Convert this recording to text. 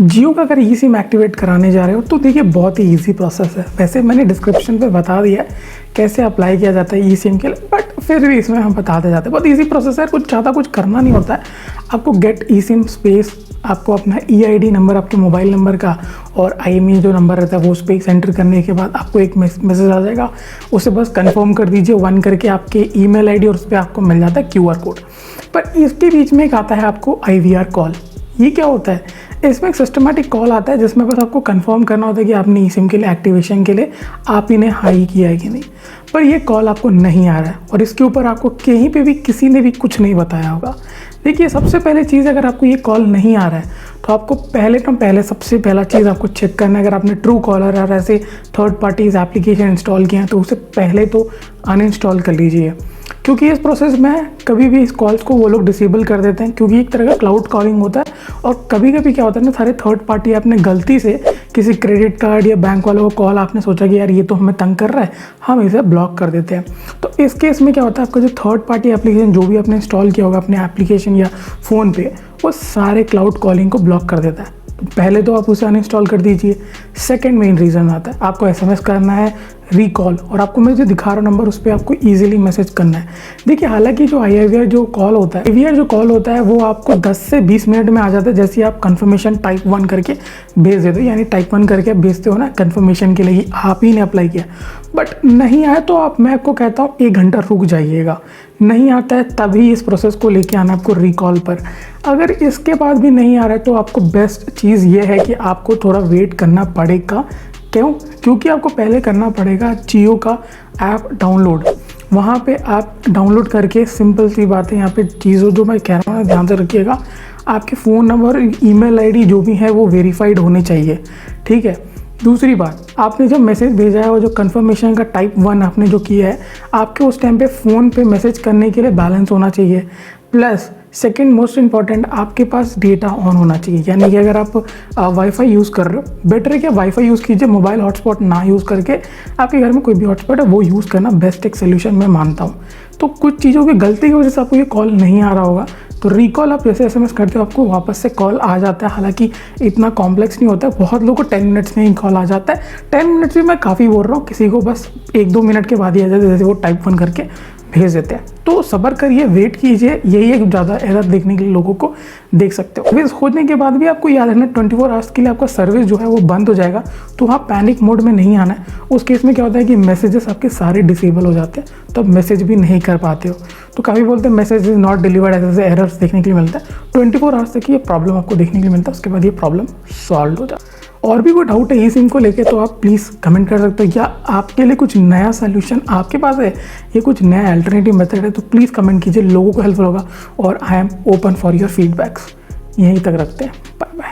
जियो का अगर ई SIM activate कराने जा रहे हो तो देखिए बहुत ही इजी प्रोसेस है। वैसे मैंने डिस्क्रिप्शन पे बता दिया है कैसे अप्लाई किया जाता है ई सिम के लिए, बट फिर भी इसमें हम बताते जाते हैं। बहुत इजी प्रोसेस है, कुछ ज़्यादा कुछ करना नहीं होता है। आपको गेट ई सिम स्पेस, आपको अपना EID नंबर आपके मोबाइल नंबर का और IMEI जो नंबर रहता है वो उस पर एंटर करने के बाद आपको एक मैसेज आ जाएगा। उसे बस कंफर्म कर दीजिए 1 करके आपके email ID और उस पर आपको मिल जाता है QR कोड। पर इसके बीच में एक आता है आपको IVR कॉल। ये क्या होता है? इसमें एक सिस्टमेटिक कॉल आता है जिसमें बस आपको कंफर्म करना होता है कि आपने ई सिम के लिए एक्टिवेशन के लिए आप इन्हें हाई किया है कि नहीं। पर ये कॉल आपको नहीं आ रहा है और इसके ऊपर आपको कहीं पे भी किसी ने भी कुछ नहीं बताया होगा। देखिए सबसे पहले चीज़, अगर आपको ये कॉल नहीं आ रहा है तो आपको सबसे पहला चीज़ आपको चेक करना है। अगर आपने ट्रू कॉलर और ऐसे थर्ड पार्टीज एप्लीकेशन इंस्टॉल किए हैं तो उसे पहले तो अनइंस्टॉल कर लीजिए, क्योंकि इस प्रोसेस में कभी भी इस कॉल्स को वो लोग डिसेबल कर देते हैं, क्योंकि एक तरह का क्लाउड कॉलिंग होता है। और कभी कभी क्या होता है ना, सारे थर्ड पार्टी आपने गलती से किसी क्रेडिट कार्ड या बैंक वालों को कॉल, आपने सोचा कि यार ये तो हमें तंग कर रहा है, हम इसे ब्लॉक कर देते हैं। तो इस केस में क्या होता है, आपका जो थर्ड पार्टी एप्लीकेशन जो भी आपने इंस्टॉल किया होगा अपने एप्लीकेशन या फ़ोन पे, वो सारे क्लाउड कॉलिंग को ब्लॉक कर देता है। तो पहले तो आप उसे अनइंस्टॉल कर दीजिए। सेकंड मेन रीज़न आता है, आपको SMS करना है रिकॉल, और आपको मैं जो दिखा रहा हूँ नंबर उस पर आपको इजीली मैसेज करना है। देखिए हालांकि जो IVR जो कॉल होता है, IVR जो कॉल होता है वो आपको 10 से 20 मिनट में आ जाता है, जैसे आप कन्फर्मेशन टाइप 1 करके भेज देते हो। यानी टाइप 1 करके आप भेजते हो ना कन्फर्मेशन के लिए, आप ही ने अप्लाई किया। बट नहीं आया तो मैं आपको कहता हूँ 1 घंटा रुक जाइएगा। नहीं आता है तभी इस प्रोसेस को लेके आना आपको रिकॉल पर। अगर इसके बाद भी नहीं आ रहा है तो आपको बेस्ट चीज़ ये है कि आपको थोड़ा वेट करना पड़ेगा। क्यों? क्योंकि आपको पहले करना पड़ेगा जियो का ऐप डाउनलोड। वहाँ पे आप डाउनलोड करके, सिंपल सी बात है, यहाँ पे चीज़ों जो मैं कह रहा हूँ ध्यान से रखिएगा, आपके फ़ोन नंबर email ID जो भी है वो वेरीफाइड होने चाहिए, ठीक है। दूसरी बात, आपने जो मैसेज भेजा है वो जो कन्फर्मेशन का टाइप 1 आपने जो किया है, आपके उस टाइम पे फ़ोन पे मैसेज करने के लिए बैलेंस होना चाहिए। प्लस सेकंड मोस्ट इंपॉर्टेंट, आपके पास डेटा ऑन होना चाहिए। यानी कि अगर आप वाईफाई यूज़ कर रहे हो, बेटर है कि वाईफाई यूज़ कीजिए, मोबाइल हॉटस्पॉट ना यूज़ करके। आपके घर में कोई भी हॉटस्पॉट है वो यूज़ करना बेस्ट एक सोल्यूशन मैं मानता हूँ। तो कुछ चीज़ों की गलती की वजह से आपको ये कॉल नहीं आ रहा होगा, तो रिकॉल आप जैसे SMS करते हो आपको वापस से कॉल आ जाता है। हालांकि इतना कॉम्प्लेक्स नहीं होता है, बहुत लोगों को 10 मिनट्स में ही कॉल आ जाता है। 10 मिनट्स भी मैं काफ़ी बोल रहा हूँ, किसी को बस 1-2 मिनट के बाद ही आ जाता है, जैसे वो टाइप 1 करके भेज देते हैं। तो सब्र करिए, वेट कीजिए। यही एक ज़्यादा एरर देखने के लिए लोगों को देख सकते हो। सर्विस होने के बाद भी आपको याद रखना 24 आवर्स के लिए आपका सर्विस जो है वो बंद हो जाएगा। तो वहाँ पैनिक मोड में नहीं आना है। उस केस में क्या होता है कि मैसेजेस आपके सारे डिसेबल हो जाते हैं, तब मैसेज भी नहीं कर पाते हो। तो काफ़ी बोलते हैं मैसेज इज नॉट डिलीवर्ड, ऐसे एरर्स देखने के लिए मिलता है। 24 आवर्स तक ये प्रॉब्लम आपको देखने के लिए मिलता है, उसके बाद ये प्रॉब्लम सॉल्व हो जाता है। और भी कोई डाउट है ई सिम को लेके तो आप प्लीज़ कमेंट कर सकते हो, या आपके लिए कुछ नया सोल्यूशन आपके पास है, ये कुछ नया अल्टरनेटिव मेथड है, तो प्लीज़ कमेंट कीजिए, लोगों को हेल्पफुल होगा। और I am open for your feedbacks. यहीं तक रखते हैं, बाय बाय।